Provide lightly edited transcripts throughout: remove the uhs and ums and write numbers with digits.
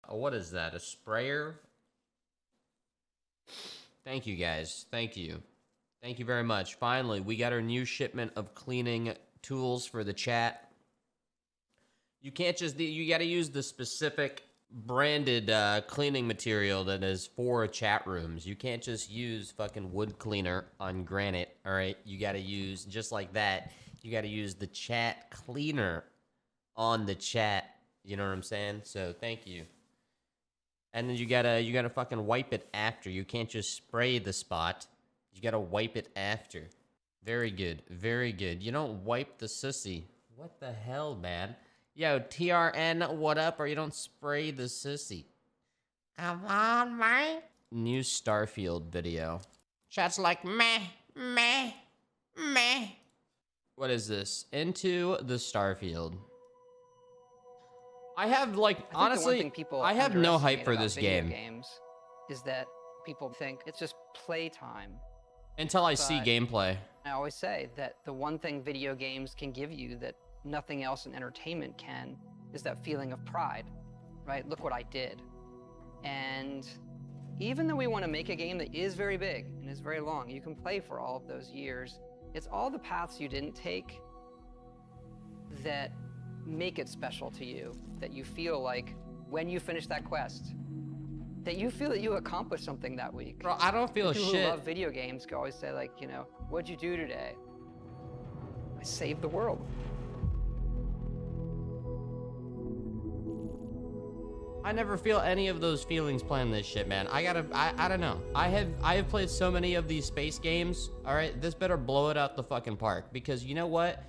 What is that? A sprayer? Thank you, guys. Thank you. Thank you very much. Finally, we got our new shipment of cleaning tools for the chat. You can't just... You got to use the specific branded cleaning material that is for chat rooms. You can't just use fucking wood cleaner on granite, all right? You got to use, just like that, you got to use the chat cleaner on the chat. You know what I'm saying? So thank you. And then you gotta fucking wipe it after. You can't just spray the spot. You gotta wipe it after. Very good, very good. You don't wipe the sissy. What the hell, man? Yo, TRN, what up? Or you don't spray the sissy. Come on, man. New Starfield video. Chat's like, meh, meh, meh. What is this? Into the Starfield. I have, like, honestly, I have no hype for this game. Games is that people think it's just playtime. Until I see gameplay. I always say that the one thing video games can give you that nothing else in entertainment can is that feeling of pride, right? Look what I did. And even though we want to make a game that is very big and is very long, you can play for all of those years. It's all the paths you didn't take that make it special to you, that you feel like when you finish that quest, that you feel that you accomplished something that week. Bro, I don't feel People shit. who love video games can always say, like, you know, what'd you do today? I saved the world. I never feel any of those feelings playing this shit, man. I don't know. I have played so many of these space games. All right, this better blow it out the fucking park, because you know what?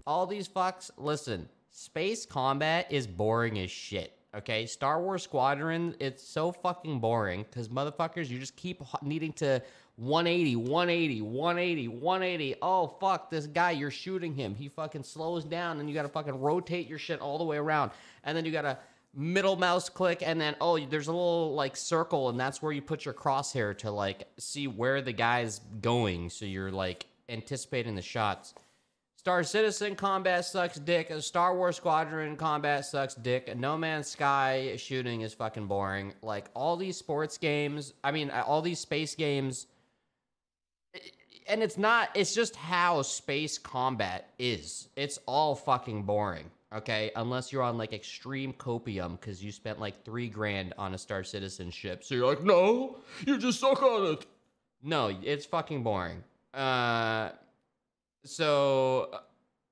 All these fucks, listen, space combat is boring as shit. Okay, Star Wars Squadron, it's so fucking boring because motherfuckers, you just keep needing to 180, 180, 180, 180. Oh, fuck, this guy, you're shooting him. He fucking slows down and you gotta fucking rotate your shit all the way around. And then you gotta middle mouse click and then, oh, there's a little like circle and that's where you put your crosshair to like see where the guy's going. So you're like anticipating the shots. Star Citizen combat sucks dick. Star Wars Squadron combat sucks dick. No Man's Sky shooting is fucking boring. Like, all these sports games, I mean, all these space games, and it's just how space combat is. It's all fucking boring, okay? Unless you're on, like, extreme copium because you spent, like, $3 grand on a Star Citizen ship. So you're like, no, you just suck on it. No, it's fucking boring. So,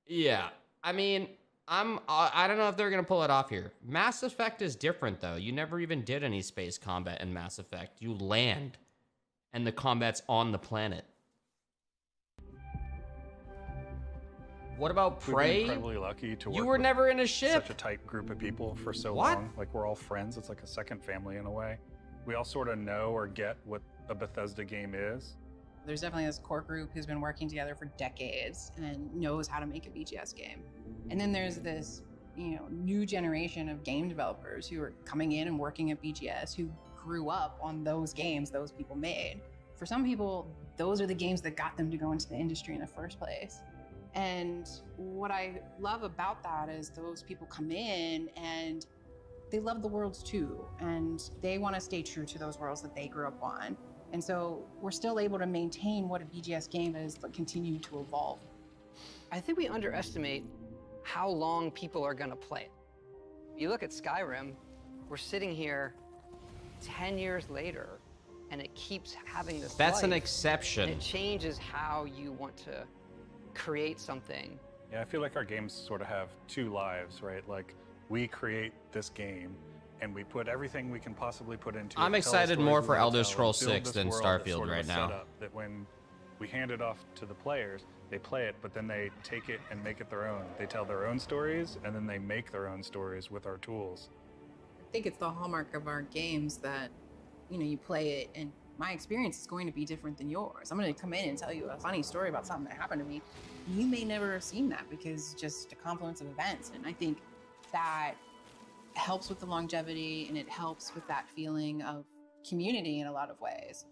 yeah. I mean, I don't know if they're going to pull it off here. Mass Effect is different, though. You never even did any space combat in Mass Effect. You land, and the combat's on the planet. What about Prey? We've been incredibly lucky to work You were never in a ship. Such a tight group of people for so long. Like, we're all friends. It's like a second family in a way. We all sort of know or get what a Bethesda game is. There's definitely this core group who's been working together for decades and knows how to make a BGS game. And then there's this, new generation of game developers who are coming in and working at BGS who grew up on those games those people made. For some people, those are the games that got them to go into the industry in the first place. And what I love about that is those people come in and they love the worlds too, and they want to stay true to those worlds that they grew up on. And so we're still able to maintain what a BGS game is, but continue to evolve. I think we underestimate how long people are going to play it. You look at Skyrim, we're sitting here 10 years later, and it keeps having this That's life, an exception. and it changes how you want to create something. Yeah, I feel like our games sort of have two lives, right? Like, we create this game, and we put everything we can possibly put into it. I'm excited more for Elder Scrolls 6 than Starfield right now. That when we hand it off to the players, they play it, but then they take it and make it their own. They tell their own stories, and then they make their own stories with our tools. I think it's the hallmark of our games that, you play it, and my experience is going to be different than yours. I'm going to come in and tell you a funny story about something that happened to me. You may never have seen that because just a confluence of events. And I think that helps with the longevity, and it helps with that feeling of community in a lot of ways.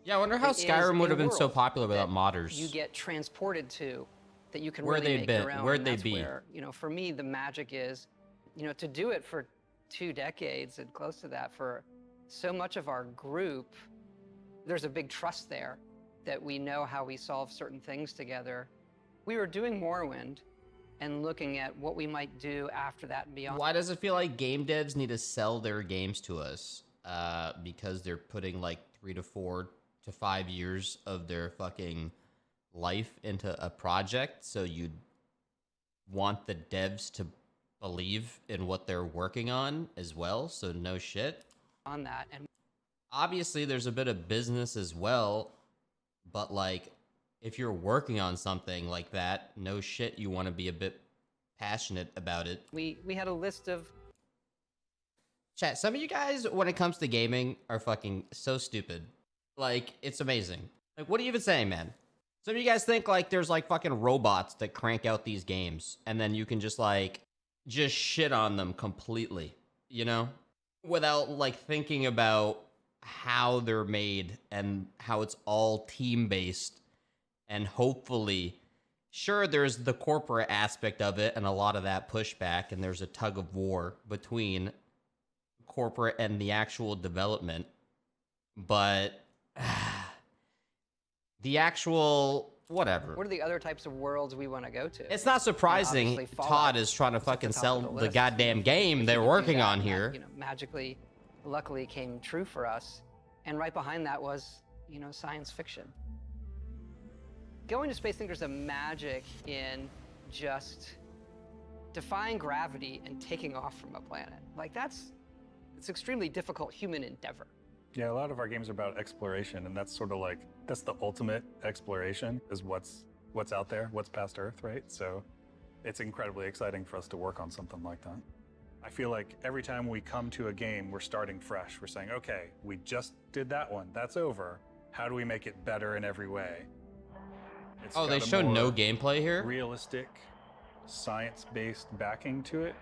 Yeah, I wonder how Skyrim would have been so popular without modders. You get transported to, that you can Where really they've make been, your own. where'd and they that's be? Where, for me, the magic is, to do it for 2 decades and close to that for so much of our group. There's a big trust there that we know how we solve certain things together. We were doing Morrowind and looking at what we might do after that and beyond. Why does it feel like game devs need to sell their games to us? Because they're putting like 3 to 4 to 5 years of their fucking life into a project, so you'd want the devs to believe in what they're working on as well, so no shit. On that, and obviously there's a bit of business as well, but like if you're working on something like that, no shit, you want to be a bit passionate about it. we had a list of Chat, some of you guys, when it comes to gaming, are fucking so stupid. Like, it's amazing. Like, what are you even saying, man? Some of you guys think, like, there's, like, fucking robots that crank out these games, and then you can just, like, just shit on them completely, you know? Without, like, thinking about how they're made and how it's all team-based, and hopefully... Sure, there's the corporate aspect of it and a lot of that pushback, and there's a tug of war between corporate and the actual development, but the actual whatever. what are the other types of worlds we want to go to. It's not surprising obviously Fallout Todd is trying to is at the fucking top sell of the the list. goddamn game they're We do working that, on and that, here. you know, magically, luckily came true for us. And right behind that was, you know, science fiction. Going to space, I think there's a magic in just defying gravity and taking off from a planet. Like it's extremely difficult human endeavor. Yeah, a lot of our games are about exploration, and that's sort of like, that's the ultimate exploration, is what's out there, what's past Earth, right? So it's incredibly exciting for us to work on something like that. I feel like every time we come to a game, we're starting fresh. We're saying, okay, we just did that one, that's over. How do we make it better in every way? It's Oh, they got a show no more gameplay here? realistic, science-based backing to it,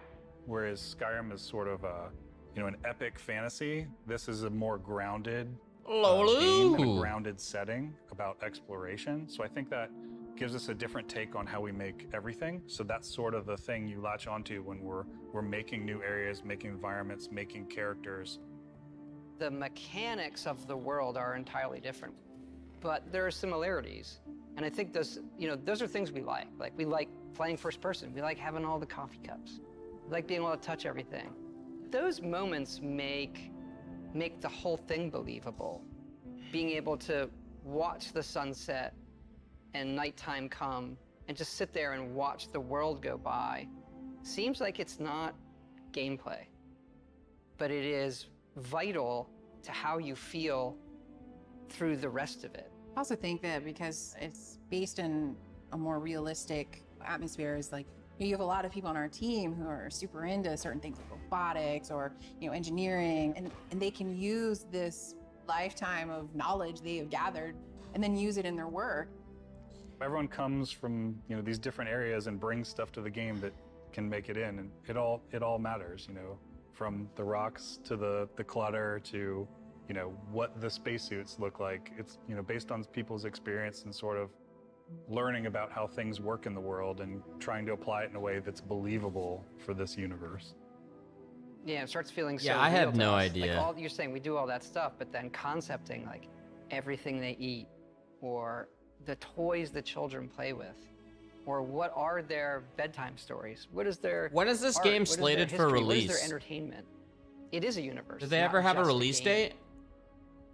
whereas Skyrim is sort of a, you know, an epic fantasy. This is a more grounded game and a grounded setting about exploration. So I think that gives us a different take on how we make everything. So that's sort of the thing you latch onto when we're making new areas, making environments, making characters. The mechanics of the world are entirely different, but there are similarities. And I think those, you know, those are things we like. Like, we like playing first person. We like having all the coffee cups. We like being able to touch everything. Those moments make the whole thing believable. Being able to watch the sunset and nighttime come and just sit there and watch the world go by seems like it's not gameplay, but it is vital to how you feel through the rest of it. I also think that because it's based in a more realistic atmosphere, is like you have a lot of people on our team who are super into certain things like robotics or, you know, engineering, and they can use this lifetime of knowledge they have gathered and then use it in their work. Everyone comes from, you know, these different areas and brings stuff to the game that can make it in, and it all matters, you know, from the rocks to the clutter to, you know, what the spacesuits look like. It's, you know, based on people's experience and sort of learning about how things work in the world and trying to apply it in a way that's believable for this universe. Yeah, it starts feeling so Yeah, I had real to no us. idea. Like, you're saying we do all that stuff, but then concepting like everything they eat, or the toys the children play with, or what are their bedtime stories? What is their When is this art? game What is their slated for history? What is release? their entertainment? It is a universe. Did they not ever have a just release game. date?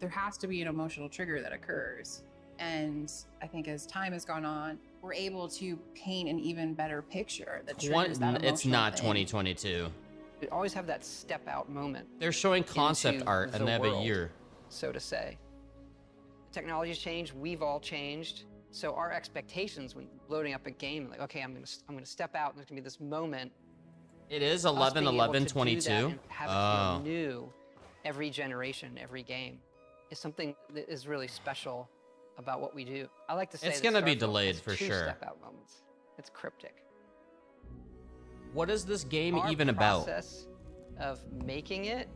There has to be an emotional trigger that occurs. And I think as time has gone on, we're able to paint an even better picture that triggers that It's emotional not thing. 2022. You always have that step out moment, They're showing concept into art the and they have a world. year. so to say. Technology's changed, we've all changed. So our expectations when loading up a game, like, okay, I'm gonna step out and there's gonna be this moment. It is Us being able to do 11/11/22. that and have it Oh. feel new every generation, every game is something that is really special about what we do. I like to say It's that gonna be Starfield delayed has for two sure. step out moments. It's cryptic. What is this game Our even about? process of making it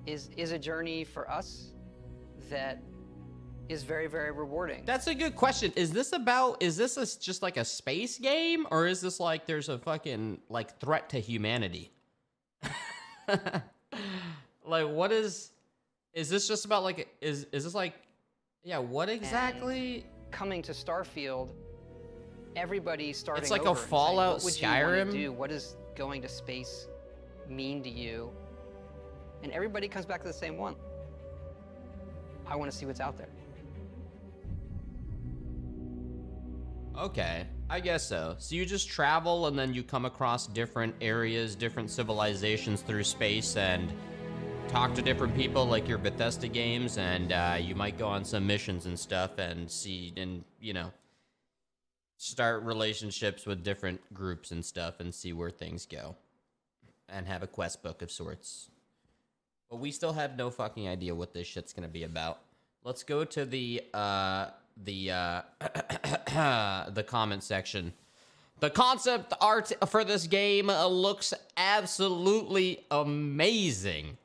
is a journey for us that is very, very rewarding. That's a good question. Is this just like a space game, or is this like there's a fucking like threat to humanity? Like, what is this just about, like, is this like, yeah, what exactly? And coming to Starfield, everybody's starting It's like over a and saying, Fallout what would you Skyrim? want to do? What does going to space mean to you? And everybody comes back to the same one. I want to see what's out there. Okay, I guess so. So you just travel and then you come across different areas, different civilizations through space and talk to different people like your Bethesda games, and you might go on some missions and stuff and see, and, you know, start relationships with different groups and stuff and see where things go. And have a quest book of sorts. But we still have no fucking idea what this shit's gonna be about. Let's go to the comment section. The concept art for this game looks absolutely amazing.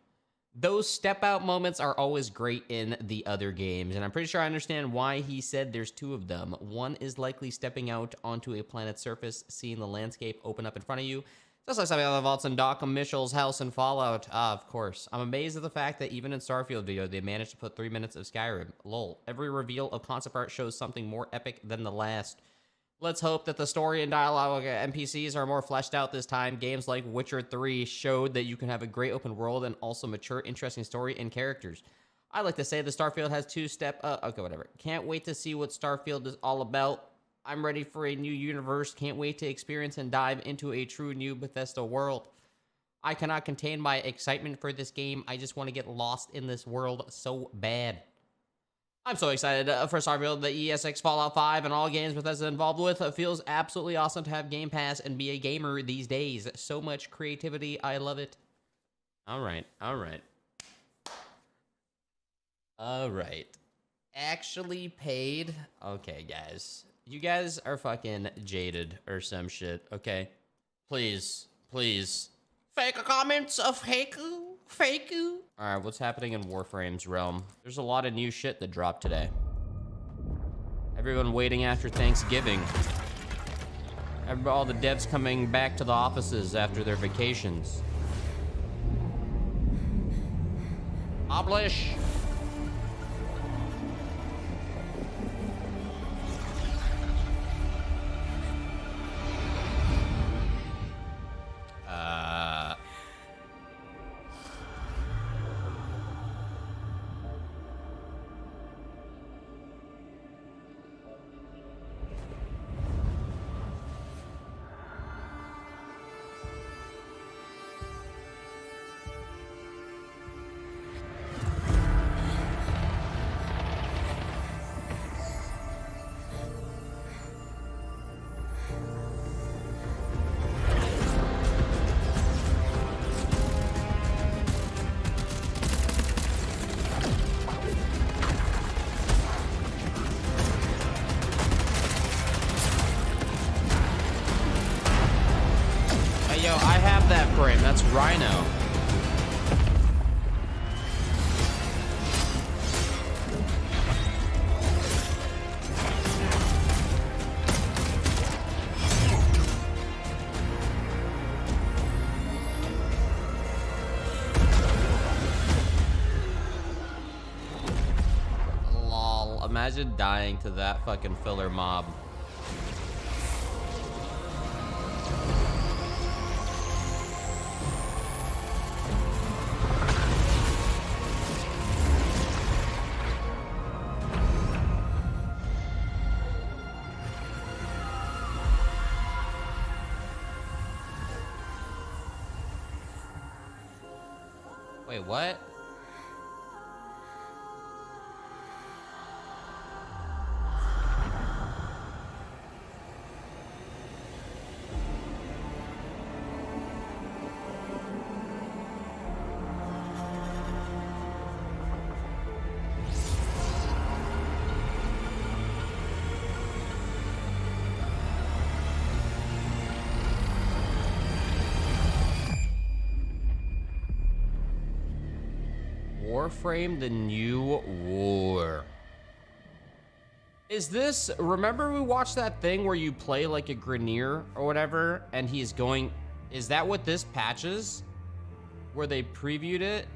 Those step out moments are always great in the other games, and I'm pretty sure I understand why he said there's two of them. One is likely stepping out onto a planet's surface, seeing the landscape open up in front of you. Just like something on the vaults in Doc Mitchell's house in Fallout. Ah, of course. I'm amazed at the fact that even in Starfield video, they managed to put 3 minutes of Skyrim. Lol. Every reveal of concept art shows something more epic than the last. Let's hope that the story and dialogue NPCs are more fleshed out this time. Games like Witcher 3 showed that you can have a great open world and also mature, interesting story and characters. I like to say the Starfield has two-step... okay, whatever. Can't wait to see what Starfield is all about. I'm ready for a new universe. Can't wait to experience and dive into a true new Bethesda world. I cannot contain my excitement for this game. I just want to get lost in this world so bad. I'm so excited for Starfield, the ESX, Fallout 5, and all games Bethesda involved with. It feels absolutely awesome to have Game Pass and be a gamer these days. So much creativity. I love it. All right. All right. All right. Actually paid. Okay, guys. You guys are fucking jaded or some shit, okay? Please, please. Fake comments of faku. All right, what's happening in Warframe's realm? There's a lot of new shit that dropped today. Everyone waiting after Thanksgiving. All the devs coming back to the offices after their vacations. Oblish. That's Rhino. Lol, imagine dying to that fucking filler mob. Wait, what? Warframe, the new war. Is this, remember we watched that thing where you play like a Grineer or whatever, and he's going, is that what this patch is? where they previewed it.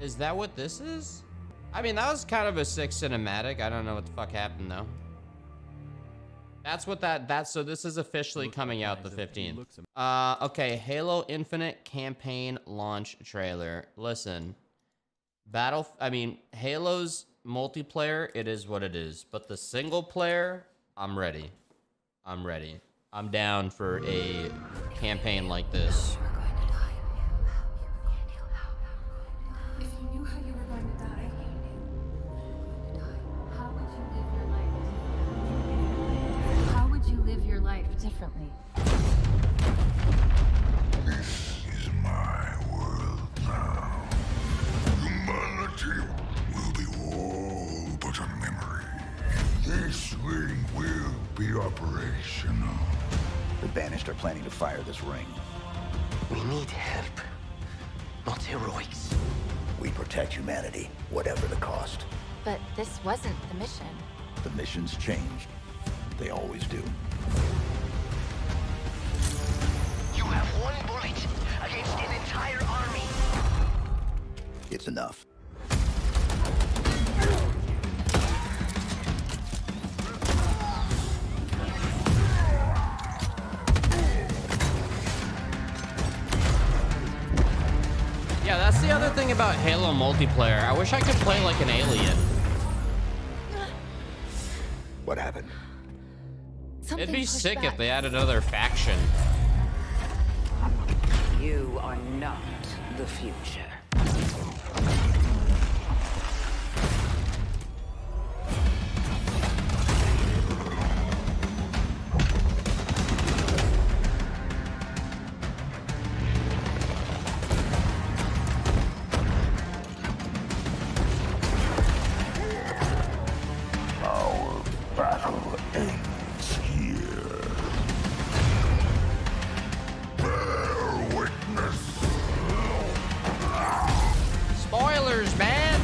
Is that what this is? I mean, that was kind of a sick cinematic. I don't know what the fuck happened though. That's what that's, so this is officially coming out the 15th. Okay, Halo Infinite campaign launch trailer. Listen, Halo's multiplayer, it is what it is. But the single player, I'm ready. I'm ready. I'm down for a campaign like this. If you knew how you were going to die, how would you live your life? How would you live your life differently? This is my world now. Humanity will be all but a memory. This ring will be operational. The Banished are planning to fire this ring. We need help, not heroics. We protect humanity, whatever the cost. But this wasn't the mission. The missions changed. They always do. You have one bullet against an entire army. It's enough. Yeah, that's the other thing about Halo multiplayer. I wish I could play like an alien. What happened? It'd be sick if they added another faction. You are not the future. Our battle ends here. Bear witness. Spoilers, man!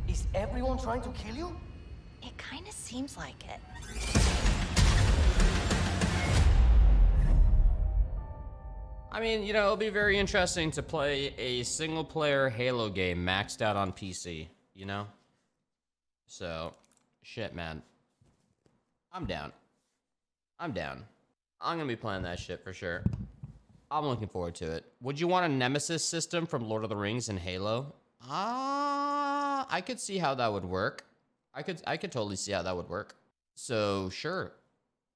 Is everyone trying to kill you? It kind of seems like it. I mean, you know, it'll be very interesting to play a single-player Halo game maxed out on PC, you know? So, shit, man. I'm down. I'm down. I'm gonna be playing that shit for sure. I'm looking forward to it. Would you want a Nemesis system from Lord of the Rings in Halo? I could see how that would work. I could totally see how that would work. So, sure.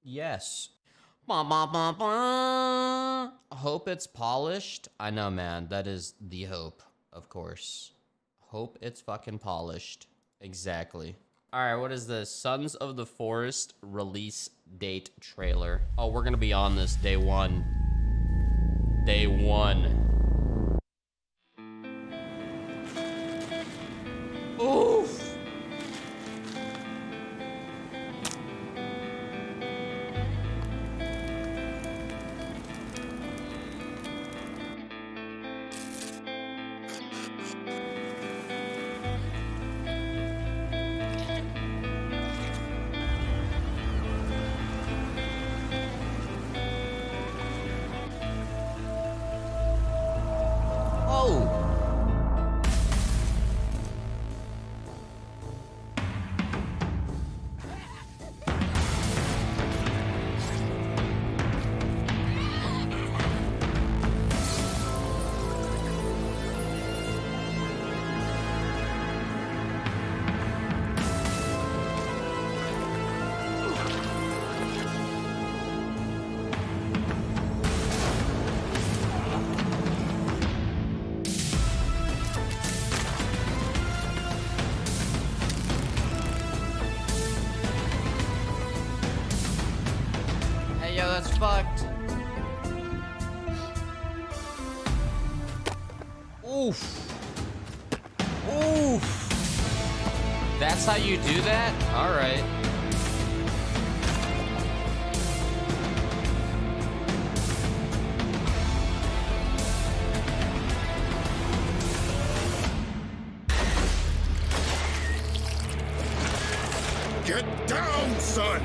Yes. Ba, ba, ba, ba. Hope it's polished. I know, man. That is the hope, of course. Hope it's fucking polished. Exactly. All right, what is this? Sons of the Forest release date trailer. Oh, we're gonna be on this day one. Day one. Oof. Oh. Hey, yo, that's fucked. Oof. Oof. That's how you do that? All right. Get down, son!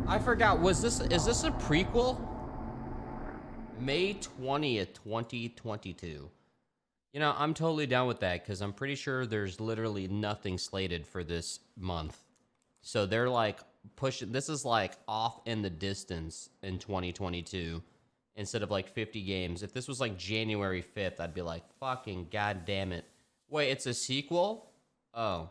I forgot, is this a prequel? May 20th, 2022. You know, I'm totally down with that because I'm pretty sure there's literally nothing slated for this month. So they're like pushing, this is like off in the distance in 2022 instead of like 50 games. If this was like January 5th, I'd be like, fucking goddamn it. Wait, it's a sequel? Oh.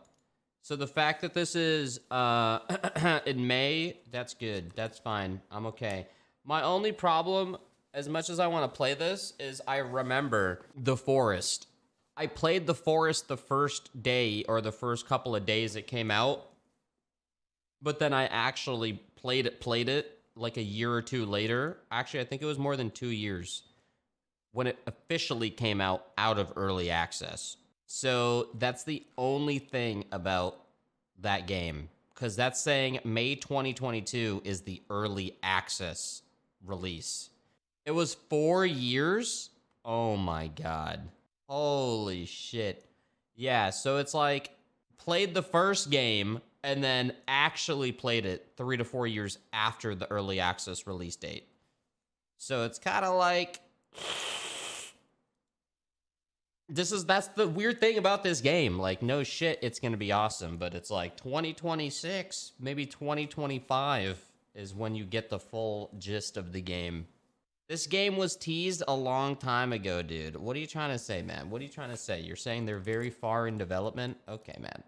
So the fact that this is in May, that's good. That's fine. I'm okay. My only problem, as much as I want to play this, is I remember The Forest. I played The Forest the first day or the first couple of days it came out. But then I actually played it like a year or two later. Actually, I think it was more than 2 years when it officially came out of early access. So that's the only thing about that game, because that's saying May 2022 is the early access release. It was 4 years? Oh my god. Holy shit. Yeah, so it's like played the first game and then actually played it 3 to 4 years after the early access release date. So it's kind of like that's the weird thing about this game. Like, no shit, it's going to be awesome, but it's like 2026, maybe 2025 is when you get the full gist of the game. This game was teased a long time ago, dude. What are you trying to say, man? What are you trying to say? You're saying they're very far in development? Okay, man.